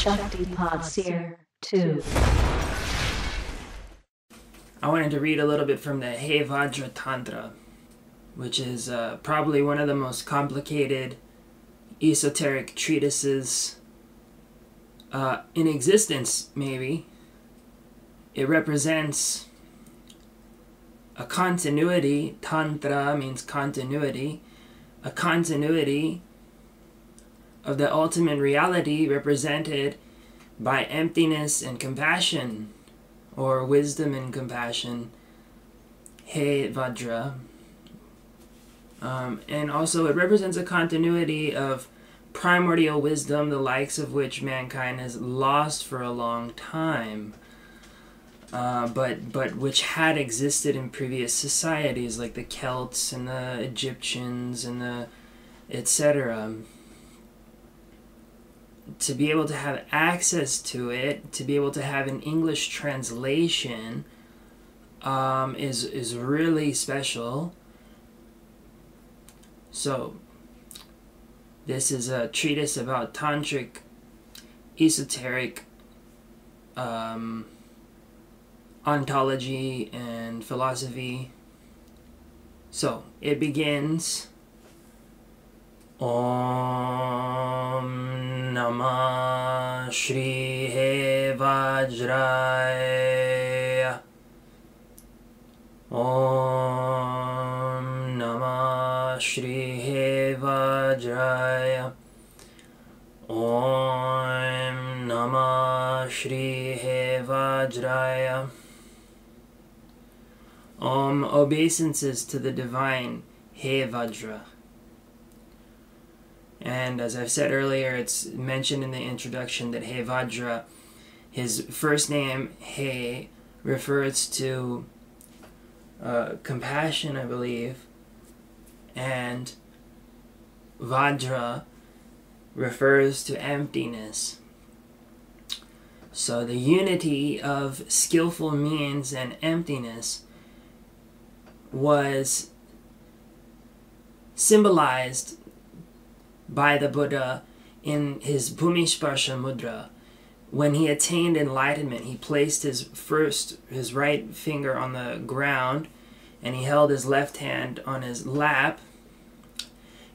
Shaktipat Seer 2. I wanted to read a little bit from the Hevajra Tantra, which is probably one of the most complicated esoteric treatises in existence, maybe. It represents a continuity. Tantra means continuity. A continuity of the ultimate reality represented by emptiness and compassion, or wisdom and compassion, Hevajra. And also it represents a continuity of primordial wisdom, the likes of which mankind has lost for a long time, but which had existed in previous societies like the Celts and the Egyptians and the etc. To be able to have access to it, to be able to have an English translation, is really special. So, this is a treatise about tantric, esoteric, ontology and philosophy. So, it begins, Om Namah Shri Hevajraya. Om Namah Shri Hevajraya. Om Namah Shri Hevajraya. Obeisances to the divine Hevajra. And as I've said earlier, it's mentioned in the introduction that Hevajra, his first name, He, refers to compassion, I believe, and Vajra refers to emptiness. So the unity of skillful means and emptiness was symbolized by the Buddha in his Bhumisparsha Mudra. When he attained enlightenment, he placed his right finger on the ground and he held his left hand on his lap,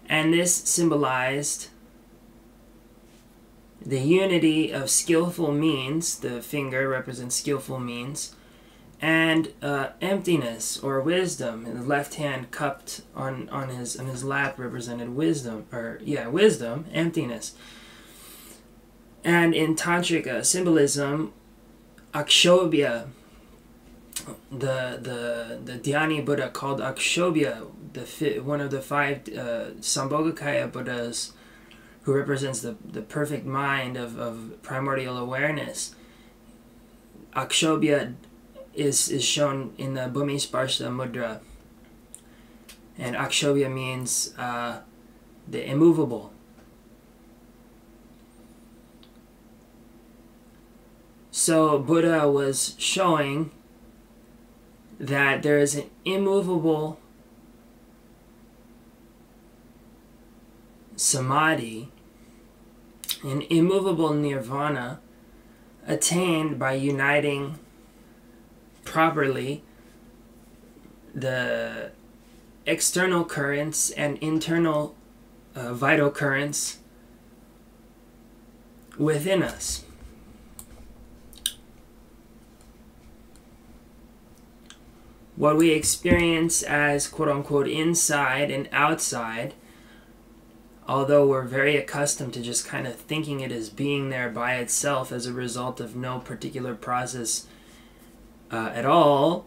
and this symbolized the unity of skillful means. The finger represents skillful means, and emptiness or wisdom. And the left hand cupped on his lap represented wisdom, wisdom, emptiness. And in tantric symbolism, Akshobhya, the Dhyani Buddha called Akshobhya, one of the five Sambhogakaya Buddhas, who represents the perfect mind of primordial awareness. Akshobhya is shown in the Bhumisparsha Mudra. And Akshobhya means the immovable. So Buddha was showing that there is an immovable samadhi, an immovable nirvana, attained by uniting properly the external currents and internal vital currents within us. What we experience as quote-unquote inside and outside, although we're very accustomed to just kind of thinking it as being there by itself as a result of no particular process at all,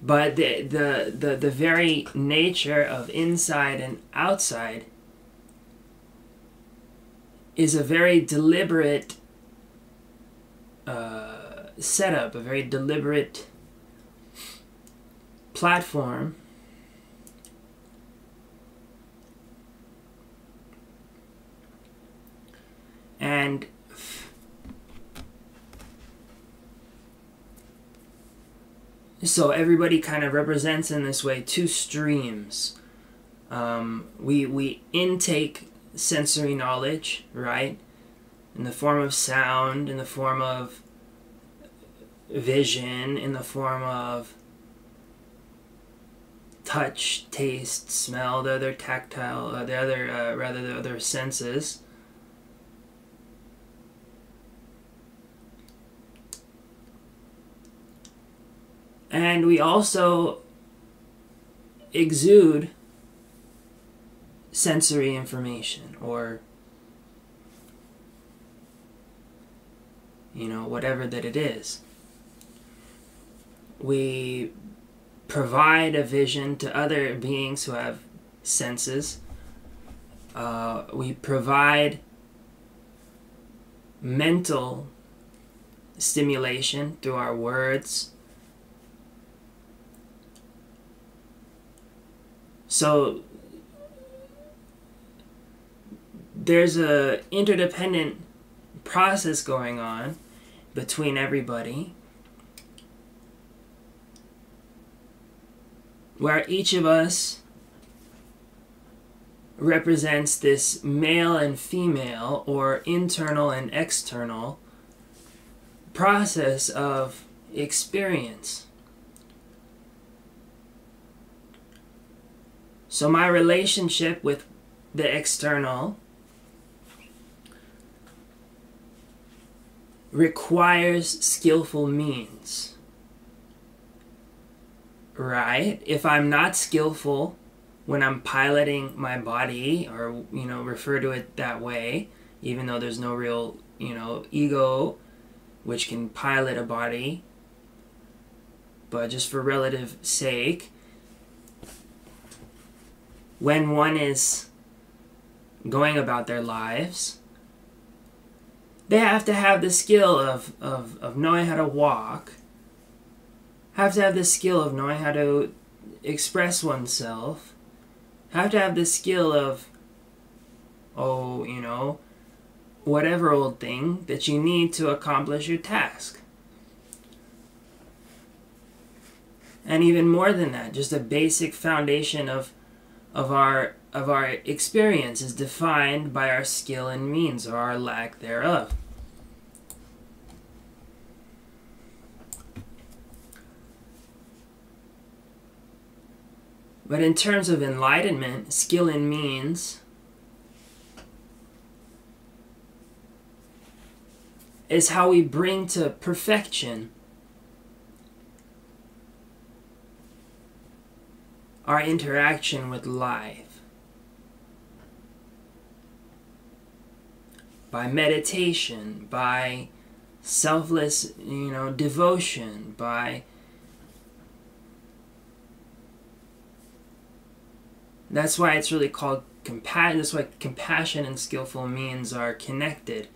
but the very nature of inside and outside is a very deliberate setup, a very deliberate platform. And so everybody kind of represents in this way two streams. We intake sensory knowledge, right? in the form of sound, in the form of vision, in the form of touch, taste, smell, the other tactile, the other senses. And we also exude sensory information, or whatever that it is. We provide a vision to other beings who have senses. We provide mental stimulation through our words. So there's a interdependent process going on between everybody, where each of us represents this male and female, or internal and external process of experience. So my relationship with the external requires skillful means, right? If I'm not skillful when I'm piloting my body, or refer to it that way, even though there's no real ego which can pilot a body, but just for relative sake, when one is going about their lives, they have to have the skill of knowing how to walk, have to have the skill of knowing how to express oneself, have to have the skill of, whatever old thing that you need to accomplish your task. And even more than that, just a basic foundation of our experience is defined by our skill and means, or our lack thereof. But in terms of enlightenment, skill and means is how we bring to perfection our interaction with life. By meditation, by selfless, devotion, by... That's why it's really called compassion. That's why compassion and skillful means are connected.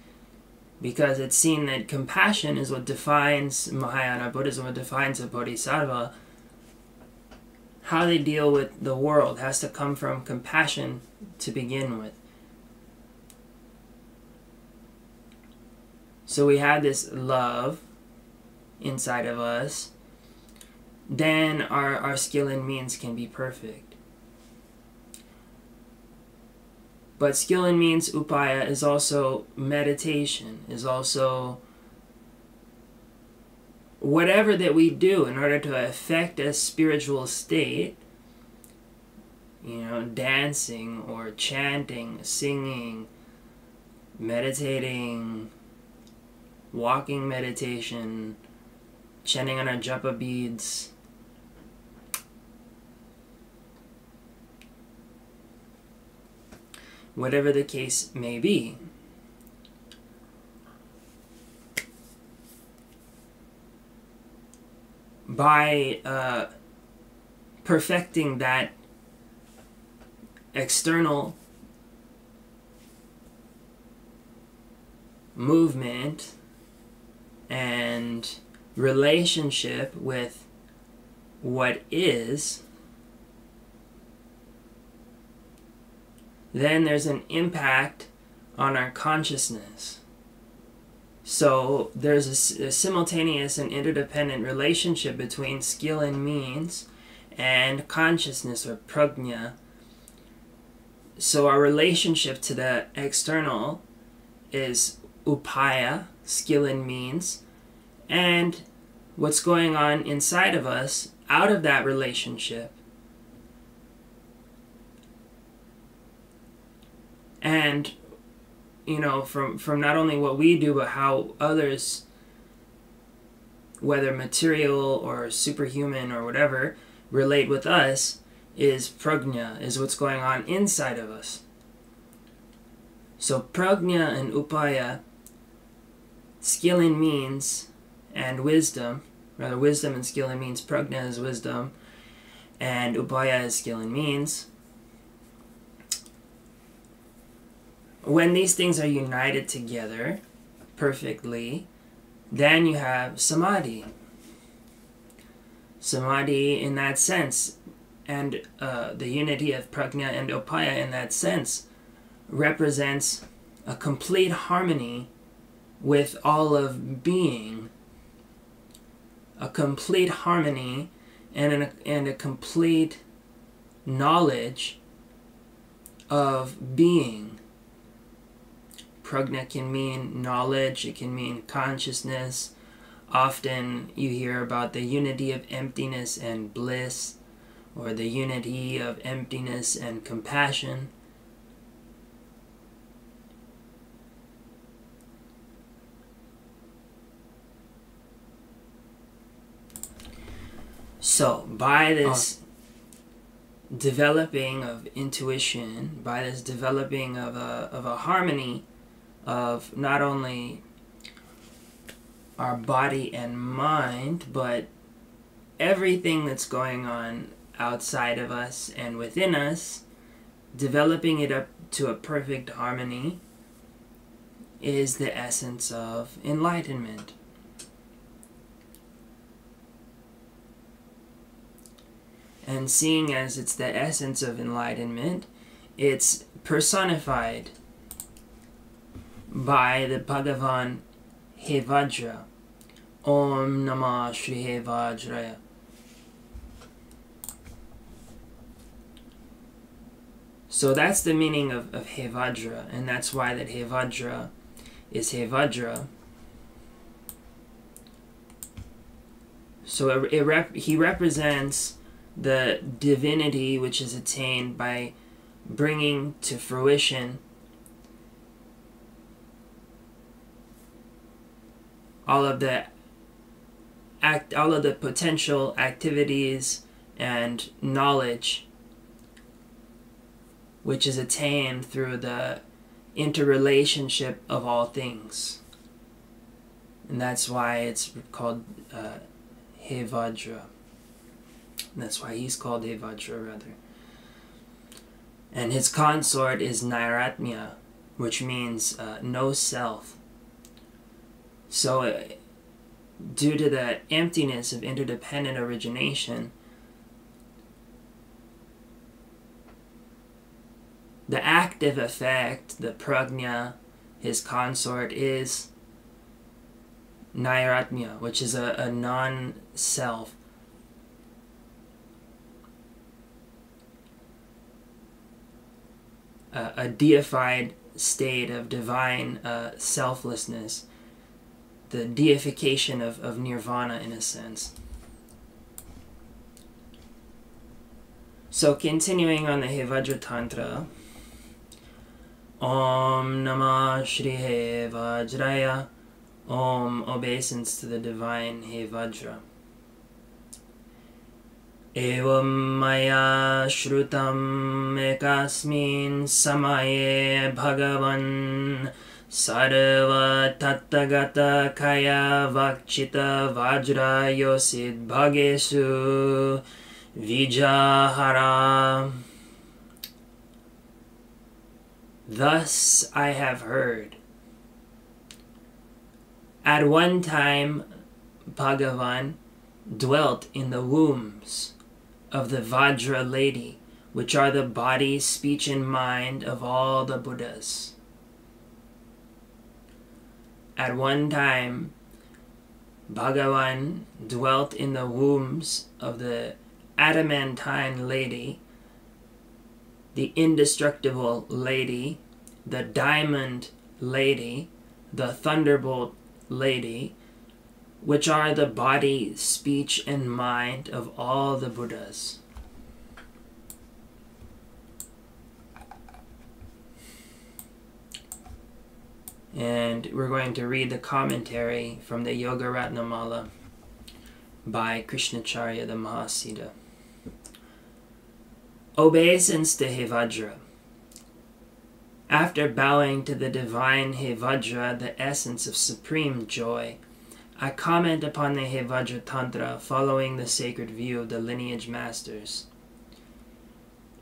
Because it's seen that compassion is what defines Mahayana Buddhism, what defines a bodhisattva. How they deal with the world has to come from compassion to begin with. So we have this love inside of us, then our skill and means can be perfect. But skill and means, upaya, is also meditation, is also whatever that we do in order to affect a spiritual state, dancing or chanting, singing, meditating, walking meditation, chanting on our japa beads. Whatever the case may be. By perfecting that external movement and relationship with what is, then there's an impact on our consciousness. So there's a simultaneous and interdependent relationship between skill and means and consciousness, or prajna. So our relationship to the external is upaya, skill and means, and what's going on inside of us out of that relationship. And, from not only what we do, but how others, whether material or superhuman or whatever, relate with us, is prajna, is what's going on inside of us. So prajna and upaya, skill and means, and wisdom, rather wisdom and skill and means, prajna is wisdom, and upaya is skill and means. When these things are united together perfectly, then you have samadhi. Samadhi in that sense, and the unity of prajna and upaya in that sense, represents a complete harmony with all of being. A complete harmony and a complete knowledge of being. Prajna can mean knowledge, it can mean consciousness. Often you hear about the unity of emptiness and bliss, or the unity of emptiness and compassion. So, by this developing of intuition, by this developing of a harmony of not only our body and mind, but everything that's going on outside of us and within us, developing it up to a perfect harmony, is the essence of enlightenment. And seeing as it's the essence of enlightenment, it's personified by the Bhagavan Hevajra. Om Namah Shri Hevajraya. So that's the meaning of Hevajra, and that's why that Hevajra is Hevajra. So he represents the divinity which is attained by bringing to fruition all of the potential activities and knowledge which is attained through the interrelationship of all things. And that's why it's called Hevajra. And that's why he's called Hevajra, rather. And his consort is Nairatmya, which means no self. So, due to the emptiness of interdependent origination, the active effect, the prajna, his consort, is Nairatmya, which is a non-self. A deified state of divine selflessness, the deification of nirvana in a sense. So continuing on the Hevajra Tantra, Om Namah Shri Hevajraya, Om, obeisance to the divine Hevajra. Evam maya shrutam ekasmin samaye bhagavan sarva tattagata kaya vakchita vajra yosid bhagesu vijahara. Thus I have heard. At one time, Bhagavan dwelt in the wombs of the Vajra lady, which are the body, speech, and mind of all the Buddhas. At one time, Bhagavan dwelt in the wombs of the adamantine lady, the indestructible lady, the diamond lady, the Thunderbolt Lady, which are the body, speech, and mind of all the Buddhas. And we're going to read the commentary from the Yogaratnamala by Krishnacharya the Mahasiddha. Obeisance to Hevajra. After bowing to the divine Hevajra, the essence of supreme joy, I comment upon the Hevajra Tantra following the sacred view of the lineage masters.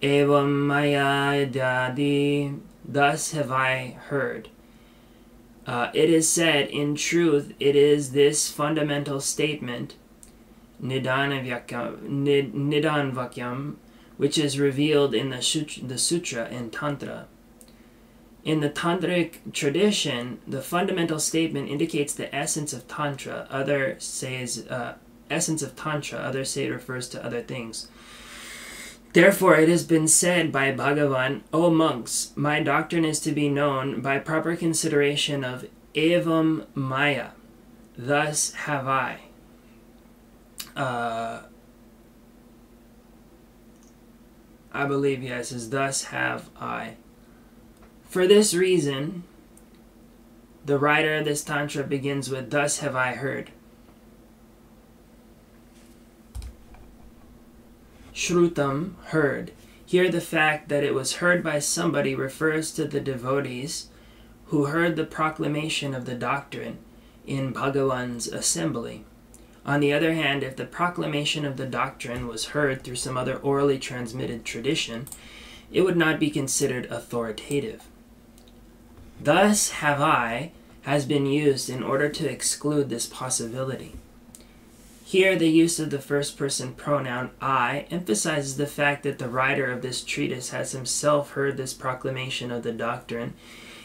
Evam maya dadi, thus have I heard. It is said, in truth, it is this fundamental statement, Nidan Vakyam, which is revealed in the Sutra in Tantra. In the Tantric tradition, the fundamental statement indicates the essence of Tantra. Others say it refers to other things. Therefore, it has been said by Bhagavan, O monks, my doctrine is to be known by proper consideration of evam maya, thus have I. I believe, yes, is thus have I. For this reason, the writer of this Tantra begins with, thus have I heard. Shrutam, heard. Here the fact that it was heard by somebody refers to the devotees who heard the proclamation of the doctrine in Bhagavan's assembly. On the other hand, if the proclamation of the doctrine was heard through some other orally transmitted tradition, it would not be considered authoritative. Thus have I has been used in order to exclude this possibility. Here, the use of the first-person pronoun I emphasizes the fact that the writer of this treatise has himself heard this proclamation of the doctrine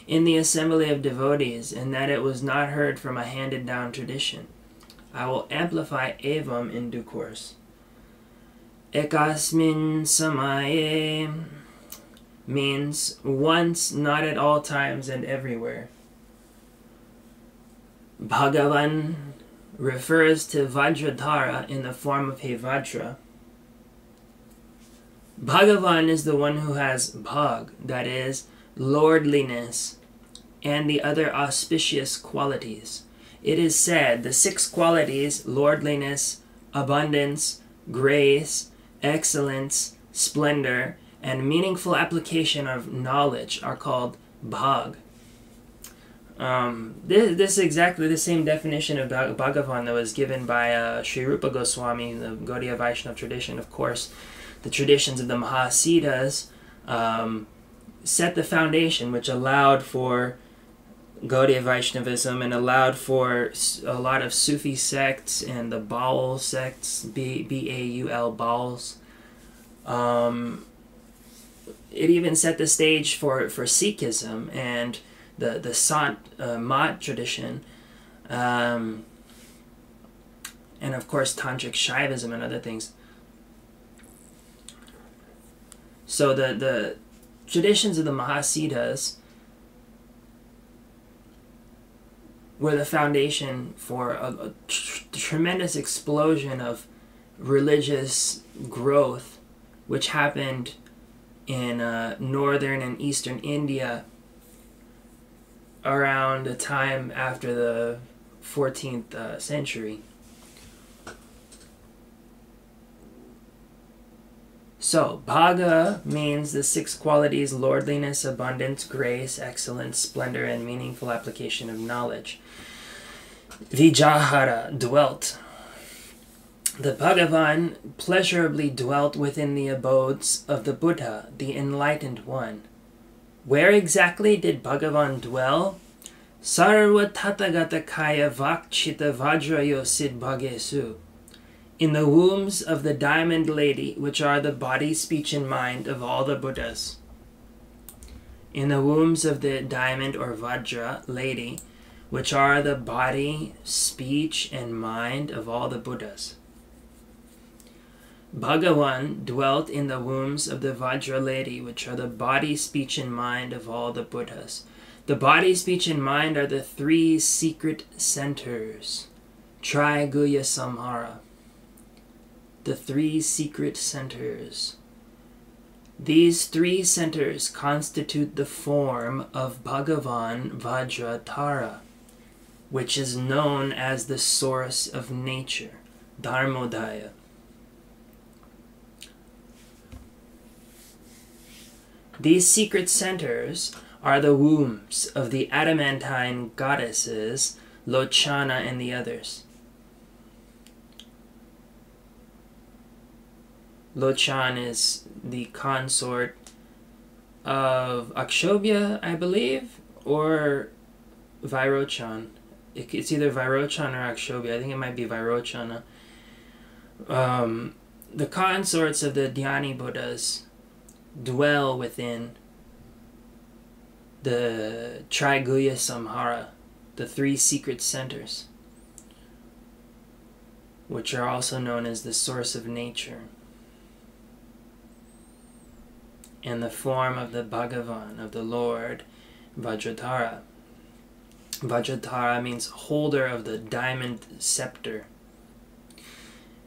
in the assembly of devotees, and that it was not heard from a handed-down tradition. I will amplify evam in due course. Ekasmin samaye means once, not at all times, and everywhere. Bhagavan refers to Vajradhara in the form of Hevajra. Bhagavan is the one who has bhag, that is, lordliness, and the other auspicious qualities. It is said the 6 qualities, lordliness, abundance, grace, excellence, splendor, and meaningful application of knowledge are called bhag. This is exactly the same definition of Bhagavan that was given by Sri Rupa Goswami in the Gaudiya Vaishnava tradition. Of course, the traditions of the Mahasiddhas set the foundation, which allowed for Gaudiya Vaishnavism and allowed for a lot of Sufi sects and the Baul sects, B-A-U-L, Bauls. It even set the stage for Sikhism and the Sant Mat tradition, and of course Tantric Shaivism and other things. So the traditions of the Mahasiddhas were the foundation for a tremendous explosion of religious growth, which happened in northern and eastern India around the time after the 14th century. So, bhaga means the 6 qualities: lordliness, abundance, grace, excellence, splendor, and meaningful application of knowledge. Vijahara, dwelt. The Bhagavan pleasurably dwelt within the abodes of the Buddha, the Enlightened One. Where exactly did Bhagavan dwell? Sarva Tathagata Kaya Vakchita Vajrayo Sid Bhagesu. In the wombs of the Diamond Lady, which are the body, speech, and mind of all the Buddhas. In the wombs of the Diamond or Vajra Lady, which are the body, speech, and mind of all the Buddhas. Bhagavan dwelt in the wombs of the Vajra Lady, which are the body, speech, and mind of all the Buddhas. The body, speech, and mind are the three secret centers. Triguya Samhara. The three secret centers. These three centers constitute the form of Bhagavan Vajratara, which is known as the source of nature, Dharmodaya. These secret centers are the wombs of the adamantine goddesses, Lochana and the others. Lochan is the consort of Akshobhya, I believe, or Vairochan. It's either Vairochan or Akshobhya. I think it might be Vairochana. The consorts of the Dhyani Buddhas dwell within the Triguya Samhara, the three secret centers, which are also known as the source of nature, and the form of the Bhagavan, of the Lord, Vajratara. Vajratara means holder of the diamond scepter.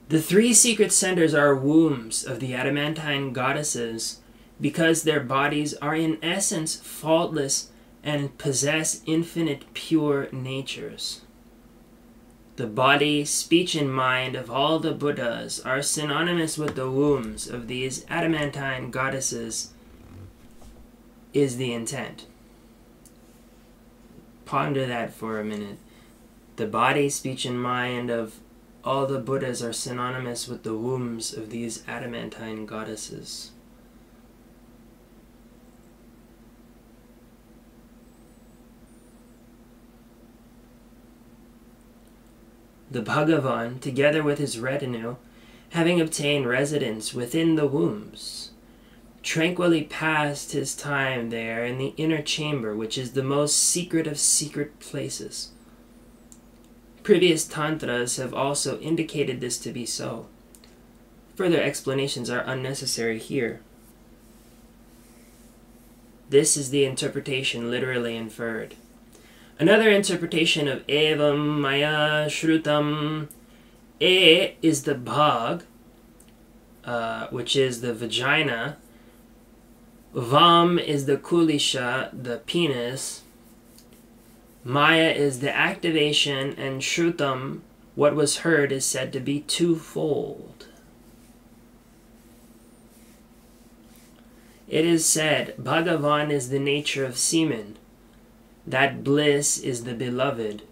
The three secret centers are wombs of the adamantine goddesses because their bodies are in essence faultless and possess infinite pure natures. The body, speech, and mind of all the Buddhas are synonymous with the wombs of these adamantine goddesses, is the intent. Ponder that for a minute. The body, speech, and mind of all the Buddhas are synonymous with the wombs of these adamantine goddesses. The Bhagavan, together with his retinue, having obtained residence within the wombs, tranquilly passed his time there in the inner chamber, which is the most secret of secret places. Previous tantras have also indicated this to be so. Further explanations are unnecessary here. This is the interpretation literally inferred. Another interpretation of evam maya shrutam. E is the bhag, which is the vagina. Vam is the kulisha, the penis. Maya is the activation, and shrutam, what was heard, is said to be twofold. It is said, Bhagavan is the nature of semen. That bliss is the beloved.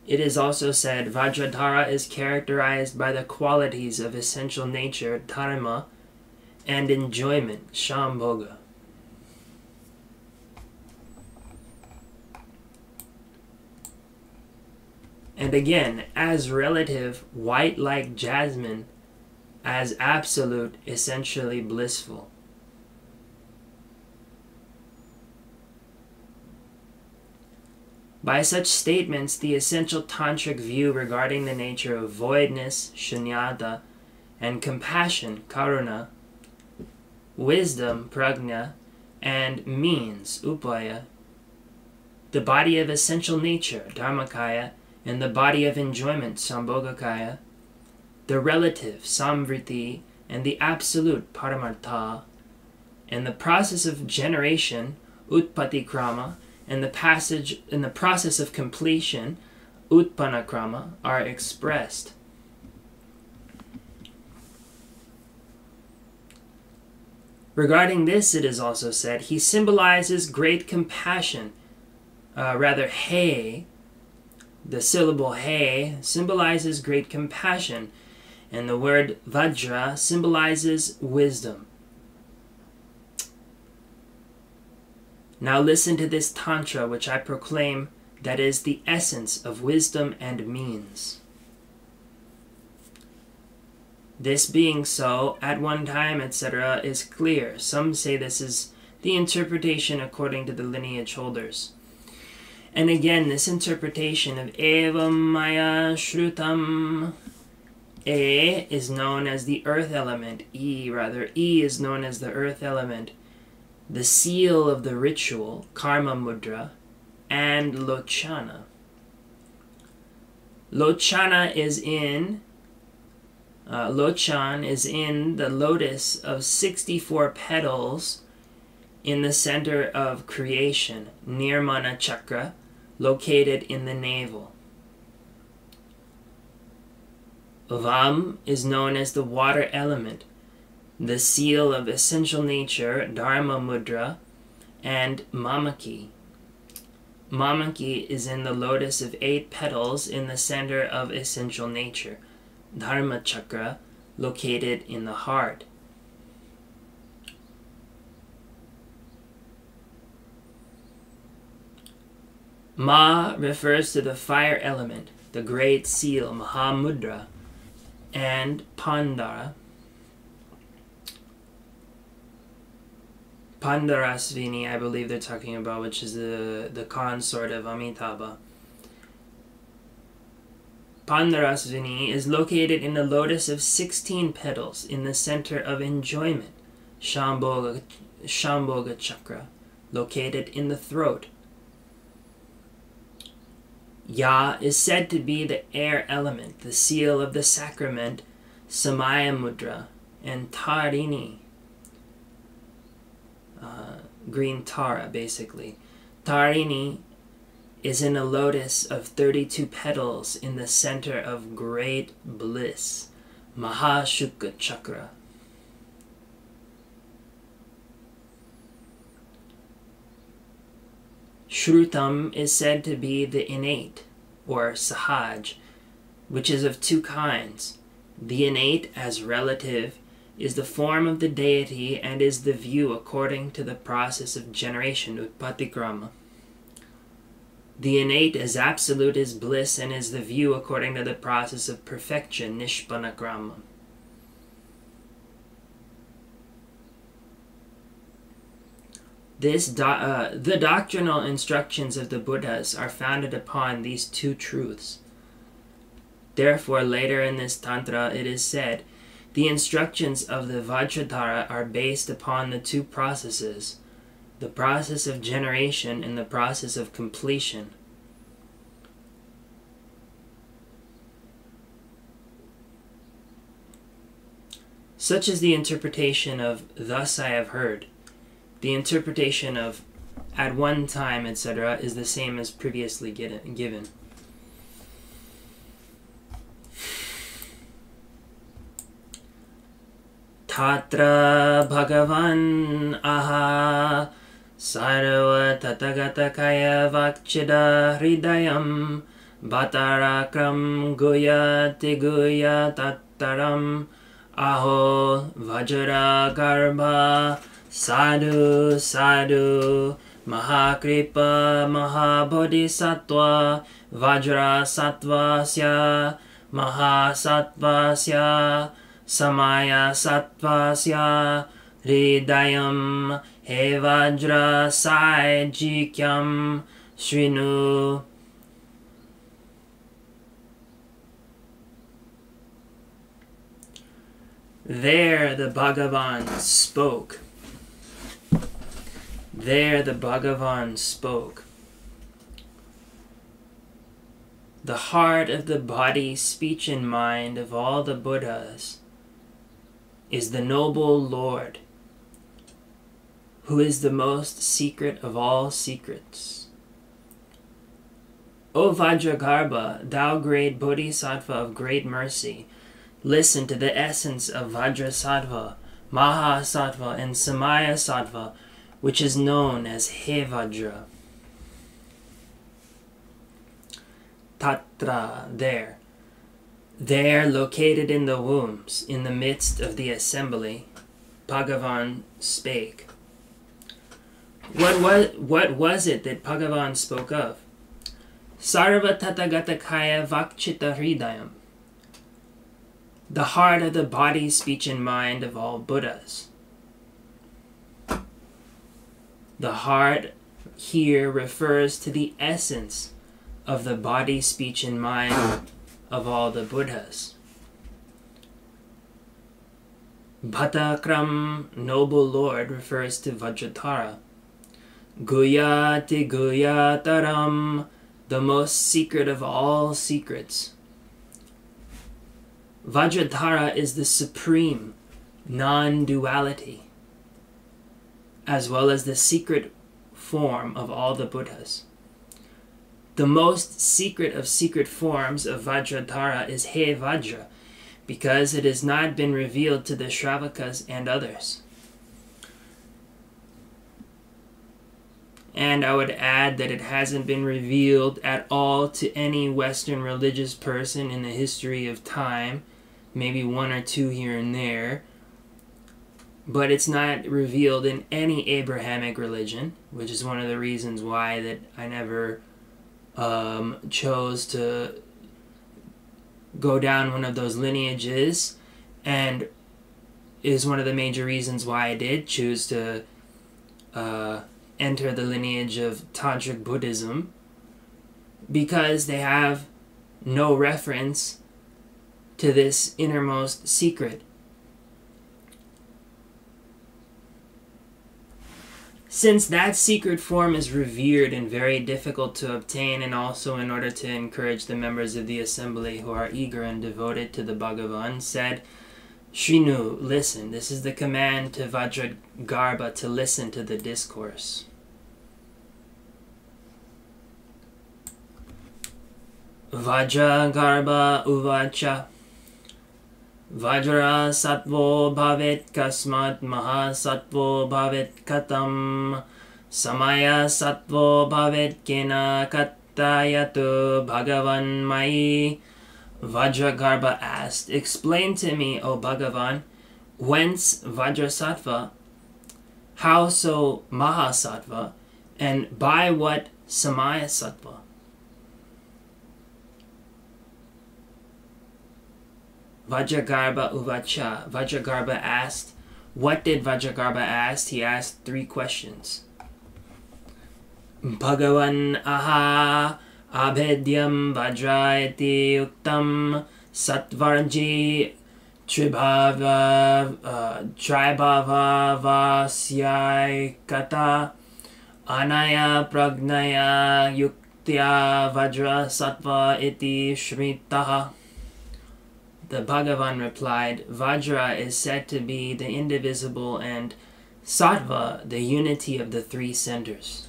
It is also said, Vajradhara is characterized by the qualities of essential nature, dharma, and enjoyment, shambhoga. And again, as relative, white like jasmine, as absolute, essentially blissful. By such statements, the essential tantric view regarding the nature of voidness, shunyata, and compassion, karuna, wisdom, prajna, and means, upaya, the body of essential nature, dharmakaya, and the body of enjoyment, sambhogakaya, the relative, samvriti, and the absolute, paramartha, and the process of generation, utpatikrama, and the process of completion, utpanakrama, are expressed. Regarding this, it is also said, he symbolizes great compassion. He, the syllable he, symbolizes great compassion, and the word vajra symbolizes wisdom. Now listen to this tantra which I proclaim that is the essence of wisdom and means. This being so, at one time, etc., is clear. Some say this is the interpretation according to the lineage holders. And again, this interpretation of evam maya shrutam, is known as the earth element. E is known as the earth element. the seal of the ritual, karma mudra, and lochana. Lochana is in Lochan is in the lotus of 64 petals in the center of creation, Nirmana chakra, located in the navel. Vam is known as the water element, the seal of essential nature, Dharma mudra, and Mamaki. Mamaki is in the lotus of 8 petals in the center of essential nature, Dharma chakra, located in the heart. Ma refers to the fire element, the great seal, Mahamudra, and Pandara. Pandarasvini, I believe they're talking about, which is the consort of Amitabha. Pandarasvini is located in the lotus of 16 petals in the center of enjoyment, Shambhoga chakra, located in the throat. Ya is said to be the air element, the seal of the sacrament, Samaya mudra, and Tarini, green Tara, basically. Tarini is in a lotus of 32 petals in the center of great bliss, Mahashuka chakra. Shrutam is said to be the innate, or sahaj, which is of 2 kinds. The innate, as relative, is the form of the deity and is the view according to the process of generation, utpatikrama. The innate as absolute is bliss and is the view according to the process of perfection, nishpanakrama. The doctrinal instructions of the Buddhas are founded upon these 2 truths. Therefore, later in this Tantra, it is said, the instructions of the Vajradhara are based upon the 2 processes, the process of generation and the process of completion. Such is the interpretation of "thus I have heard." The interpretation of "at one time," etc. is the same as previously given. Tatra Bhagavan Aha Sarva Tathagata Kaya Vakchida Hridayam Bhatarakram Guyati Guya Tattaram Aho Vajragarbha Sadhu Sadhu Mahakripa Mahabodhisattva Vajrasattvasya Mahasattvasya Samaya Sattvasya Hridayam Hevajra Jikyam Shrinu. There the Bhagavan spoke. There the Bhagavan spoke. The heart of the body, speech, and mind of all the Buddhas is the noble Lord, who is the most secret of all secrets. O Vajragarbha, thou great Bodhisattva of great mercy, listen to the essence of Vajrasattva, Mahasattva, and Samaya Sattva, which is known as Hevajra. Tatra, there. There, located in the wombs, in the midst of the assembly, Bhagavan spake. What was it that Bhagavan spoke of? Sarva Tathagatagata Vakchita Hridayam, the heart of the body, speech, and mind of all Buddhas. The heart here refers to the essence of the body, speech, and mind of all the Buddhas. Bhattakram, noble lord, refers to Vajratara. Guyati Guyataram, the most secret of all secrets. Vajratara is the supreme non-duality, as well as the secret form of all the Buddhas. The most secret of secret forms of Vajratara is Hevajra, because it has not been revealed to the Shravakas and others. And I would add that it hasn't been revealed at all to any Western religious person in the history of time, maybe one or two here and there, but it's not revealed in any Abrahamic religion, which is one of the reasons why that I never chose to go down one of those lineages, and is one of the major reasons why I did choose to enter the lineage of Tantric Buddhism, because they have no reference to this innermost secret. Since that secret form is revered and very difficult to obtain, and also in order to encourage the members of the assembly who are eager and devoted to the Bhagavan, said, Shrinu, listen. This is the command to Vajragarbha to listen to the discourse. Vajragarbha uvacha. Vajra sattvo bhavet kasmat mahasattvo bhavet katam samaya sattvo bhavet kena kattayatu bhagavan mai. Vajragarbha asked, explain to me, O Bhagavan, whence Vajrasattva, how so Mahasattva, and by what Samaya Sattva? Vajragarbha uvacha. Vajragarbha asked. What did Vajragarbha ask? He asked 3 questions. Bhagavan aha abhedyam vajrayati uktam satvarji tribhava vasyai kata anaya pragnaya yuktya vajra sattva iti shmitaha. The Bhagavan replied, Vajra is said to be the indivisible and Sattva, the unity of the 3 centers.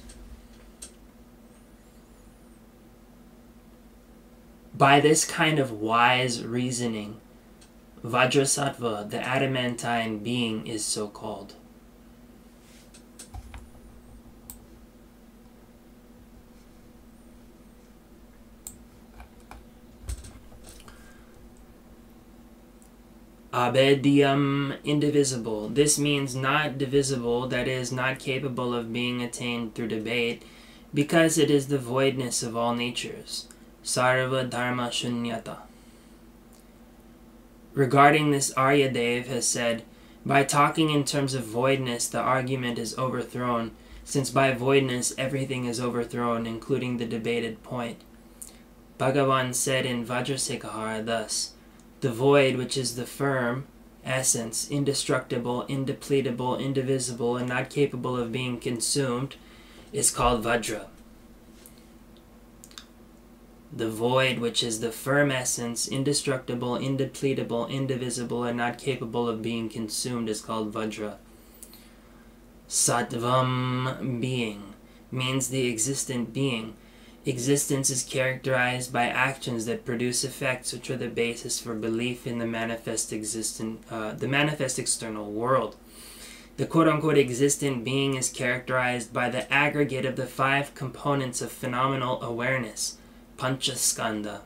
By this kind of wise reasoning, Vajrasattva, the adamantine being, is so called. Abhedyam, indivisible. This means not divisible, that is, not capable of being attained through debate, because it is the voidness of all natures. Sarva dharma shunyata. Regarding this, Aryadev has said, by talking in terms of voidness, the argument is overthrown, since by voidness everything is overthrown, including the debated point. Bhagavan said in Vajrasekahara thus, the void, which is the firm essence, indestructible, indepletable, indivisible, and not capable of being consumed, is called Vajra. The void, which is the firm essence, indestructible, indepletable, indivisible, and not capable of being consumed, is called Vajra. Sattvam, being, means the existent being. Existence is characterized by actions that produce effects which are the basis for belief in the manifest external world. The quote-unquote existent being is characterized by the aggregate of the 5 components of phenomenal awareness, Panchaskanda.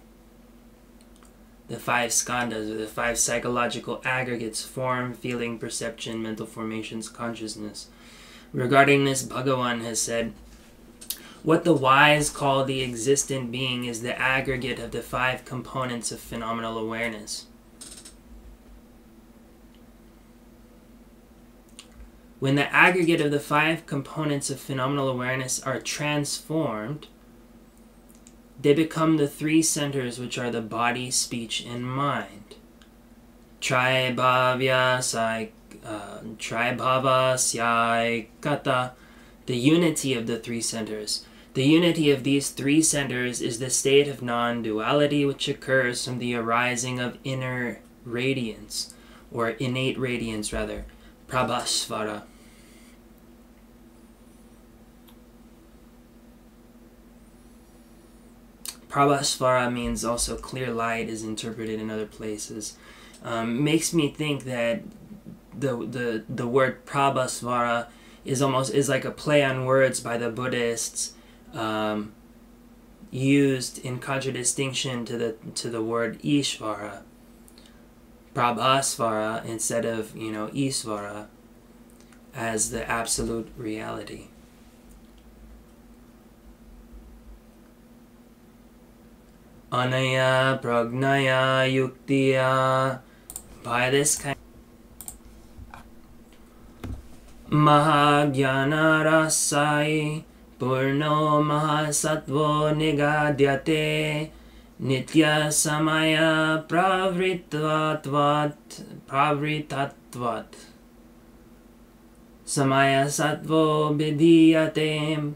The 5 skandhas, or the 5 psychological aggregates: form, feeling, perception, mental formations, consciousness. Regarding this, Bhagavan has said, what the wise call the existent being is the aggregate of the 5 components of phenomenal awareness. When the aggregate of the 5 components of phenomenal awareness are transformed, they become the 3 centers, which are the body, speech, and mind. Tribhavya Tribhava Syai-kata, the unity of the three centers. The unity of these three centers is the state of non-duality which occurs from the arising of inner radiance, or innate radiance rather, Prabhasvara. Prabhasvara means also clear light, is interpreted in other places. Makes me think that the word Prabhasvara is like a play on words by the Buddhists, used in contradistinction to the word Ishvara. Prabhasvara instead of Isvara as the absolute reality. Anaya pragnaya yuktiya, by this kind Mahajnana rasai purno mahasattvo nigadyate nitya samaya pravritatvat samaya sattvo vidiyate.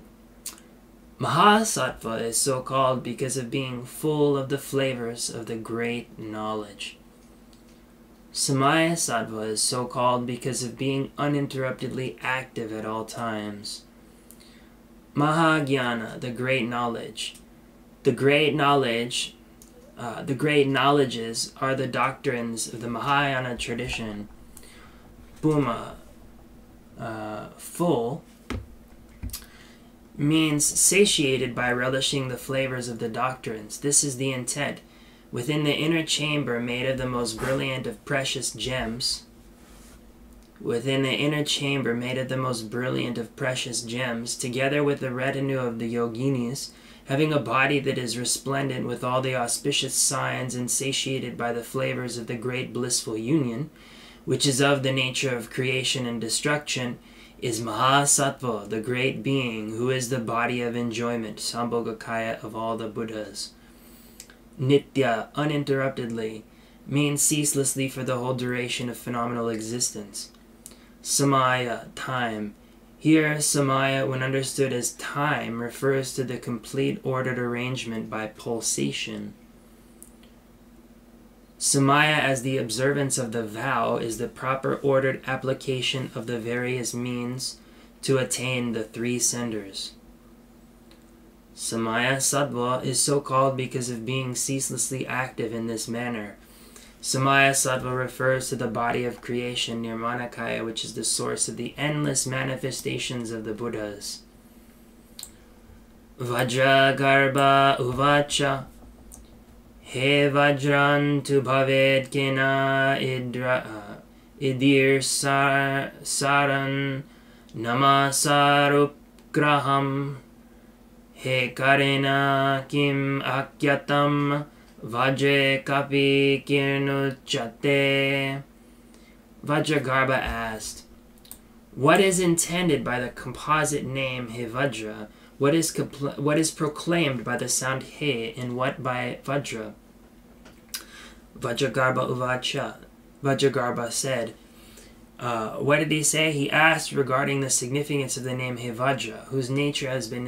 Mahasattva is so called because of being full of the flavors of the great knowledge. Samaya sattva is so called because of being uninterruptedly active at all times. Mahajnana, the great knowledge. The great knowledges are the doctrines of the Mahayana tradition. Bhuma, full, means satiated by relishing the flavors of the doctrines. This is the intent. Within the inner chamber made of the most brilliant of precious gems, together with the retinue of the yoginis, having a body that is resplendent with all the auspicious signs and satiated by the flavors of the great blissful union, which is of the nature of creation and destruction, is Mahasattva, the great being, who is the body of enjoyment, Sambhogakaya of all the Buddhas. Nitya, uninterruptedly, means ceaselessly for the whole duration of phenomenal existence. Samaya, time. Here, Samaya, when understood as time, refers to the complete ordered arrangement by pulsation. Samaya, as the observance of the vow, is the proper ordered application of the various means to attain the three centers. Samaya Sattva is so called because of being ceaselessly active in this manner. Samaya Sattva refers to the body of creation, Nirmanakaya, which is the source of the endless manifestations of the Buddhas. Vajragarbha uvacha Hevajran tu bhaved kena idir saran namasarukraham he karena kim akyatam vajre kapi kirnuchate. Vajragarbha asked, what is intended by the composite name Hevajra? What is proclaimed by the sound He, and what by Vajra? Vajragarbha uvacha. Vajragarbha said, what did he say? He asked regarding the significance of the name Hevajra, whose nature has been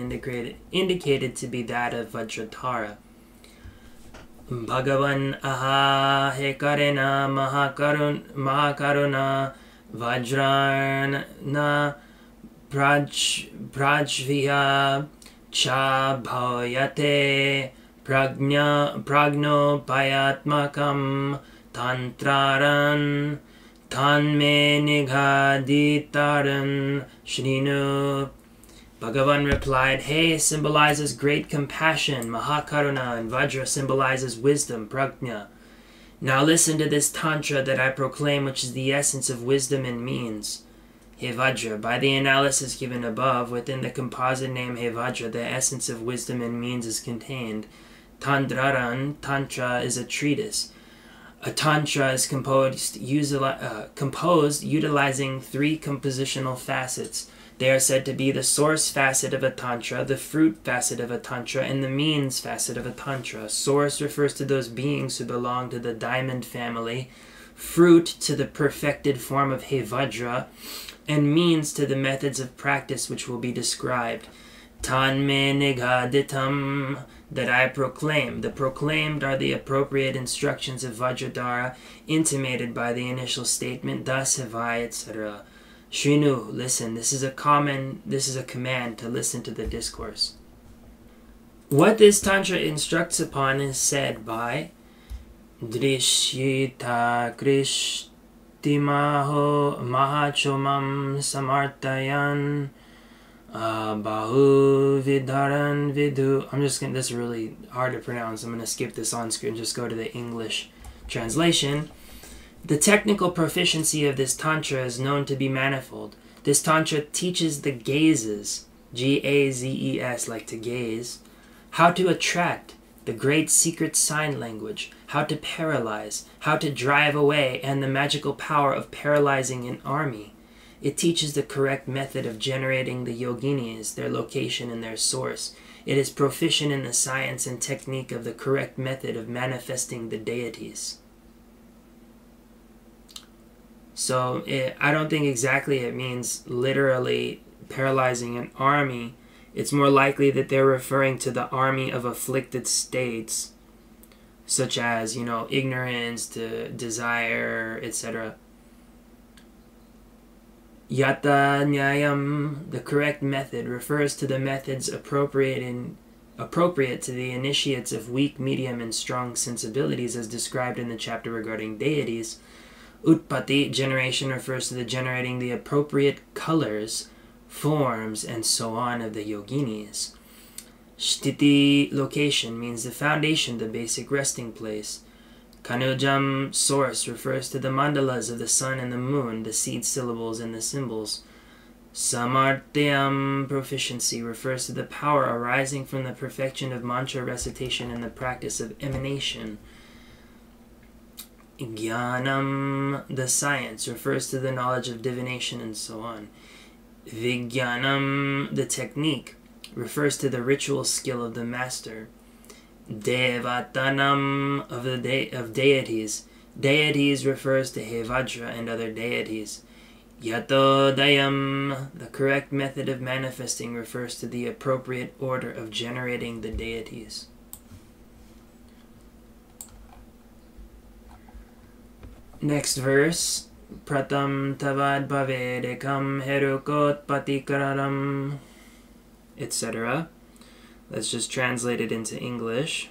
indicated to be that of Vajratara. Bhagavan aha hekarena mahakaruna vajrana prajviya cha bhayate pragno payatmakam tantraran tanme nighaditaran shrinu. Bhagavan replied, He symbolizes great compassion, Mahakaruna, and Vajra symbolizes wisdom, Prajna. Now listen to this Tantra that I proclaim, which is the essence of wisdom and means. Hevajra, by the analysis given above, within the composite name Hevajra, the essence of wisdom and means is contained. Tantraran, Tantra, is a treatise. A Tantra is composed utilizing three compositional facets. They are said to be the source facet of a Tantra, the fruit facet of a Tantra, and the means facet of a Tantra. Source refers to those beings who belong to the diamond family. fruit to the perfected form of Hevajra, and means to the methods of practice which will be described. Tan me nigaditam, that I proclaim. The proclaimed are the appropriate instructions of Vajradhara, intimated by the initial statement, thus have I, etc. Shrinu, listen. This is a command to listen to the discourse. What this Tantra instructs upon is said by Drishita Krishtimaho Mahachomam Samartayan Bahu Vidharan Vidu. This is really hard to pronounce. I'm going to skip this on screen and just go to the English translation. The technical proficiency of this Tantra is known to be manifold. This Tantra teaches the gazes, G-A-Z-E-S, like to gaze, how to attract, the great secret sign language, how to paralyze, how to drive away, and the magical power of paralyzing an army. It teaches the correct method of generating the yoginis, their location and their source. It is proficient in the science and technique of the correct method of manifesting the deities. So I don't think exactly it means literally paralyzing an army. It's more likely that they're referring to the army of afflicted states, such as, ignorance, desire, etc. Yata Nyayam, the correct method, refers to the methods appropriate to the initiates of weak, medium, and strong sensibilities, as described in the chapter regarding deities. Utpatti, generation, refers to the generating the appropriate colors, forms, and so on of the yoginis. Sthiti, location, means the foundation, the basic resting place. Kanujam, source, refers to the mandalas of the sun and the moon, the seed syllables and the symbols. Samartyam, proficiency, refers to the power arising from the perfection of mantra recitation and the practice of emanation. Jnanam, the science, refers to the knowledge of divination and so on. Vijnanam, the technique, refers to the ritual skill of the master. Devatanam, of deities. Deities refers to Hevajra and other deities. Yatodayam, the correct method of manifesting, refers to the appropriate order of generating the deities. Next verse. Pratam tavad bhavedekam herukot patikararam, etc. Let's just translate it into English.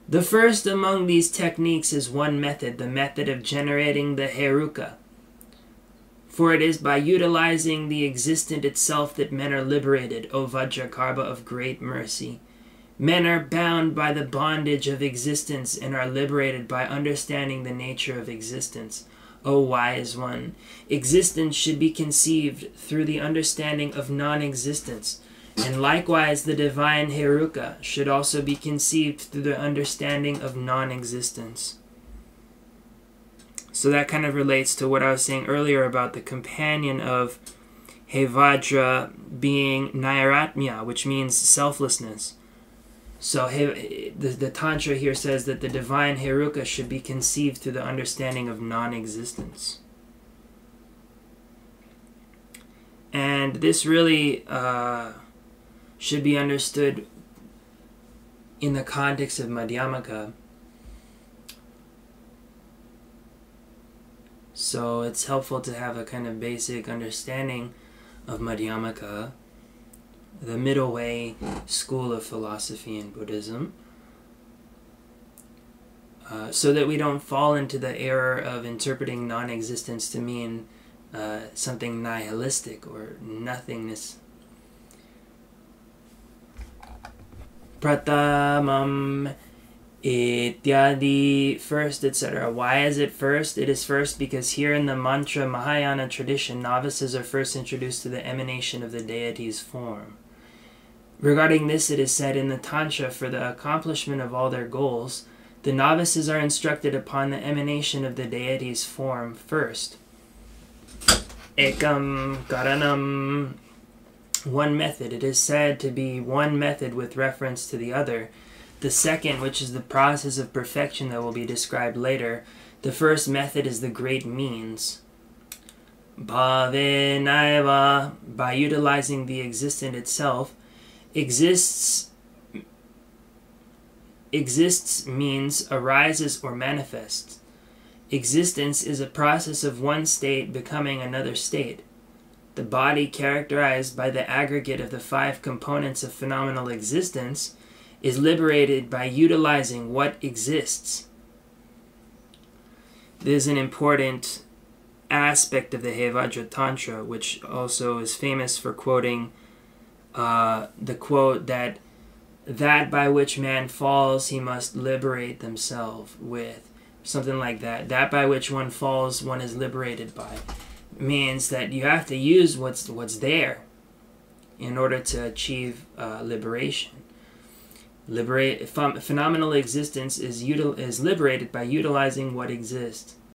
The first among these techniques is one method, the method of generating the heruka. For it is by utilizing the existent itself that men are liberated, O Vajragarbha of great mercy. Men are bound by the bondage of existence and are liberated by understanding the nature of existence. O wise one, existence should be conceived through the understanding of non-existence, and likewise the divine Heruka should also be conceived through the understanding of non-existence. So that kind of relates to what I was saying earlier about the companion of Hevajra being Nairatmya, which means selflessness. So the Tantra here says that the divine Heruka should be conceived through the understanding of non-existence. And this really should be understood in the context of Madhyamaka. So it's helpful to have a kind of basic understanding of Madhyamaka, the middle way school of philosophy in Buddhism, so that we don't fall into the error of interpreting non-existence to mean something nihilistic or nothingness. Pratamam ityadi, first, etc. Why is it first? It is first because here in the mantra Mahayana tradition, novices are first introduced to the emanation of the deity's form. Regarding this, it is said in the Tantra, for the accomplishment of all their goals, the novices are instructed upon the emanation of the deity's form first. Ekam karanam, one method. It is said to be one method with reference to the other. the second, which is the process of perfection that will be described later, the first method is the great means. Bhavenaiva, by utilizing the existent itself. Exists means arises or manifests. Existence is a process of one state becoming another state. The body, characterized by the aggregate of the 5 components of phenomenal existence, is liberated by utilizing what exists. This is an important aspect of the Hevajra Tantra, which also is famous for quoting the quote that by which man falls, he must liberate themselves with. Something like that. That by which one falls, one is liberated by. Means that you have to use what's there in order to achieve liberation. Phenomenal existence is liberated by utilizing what exists.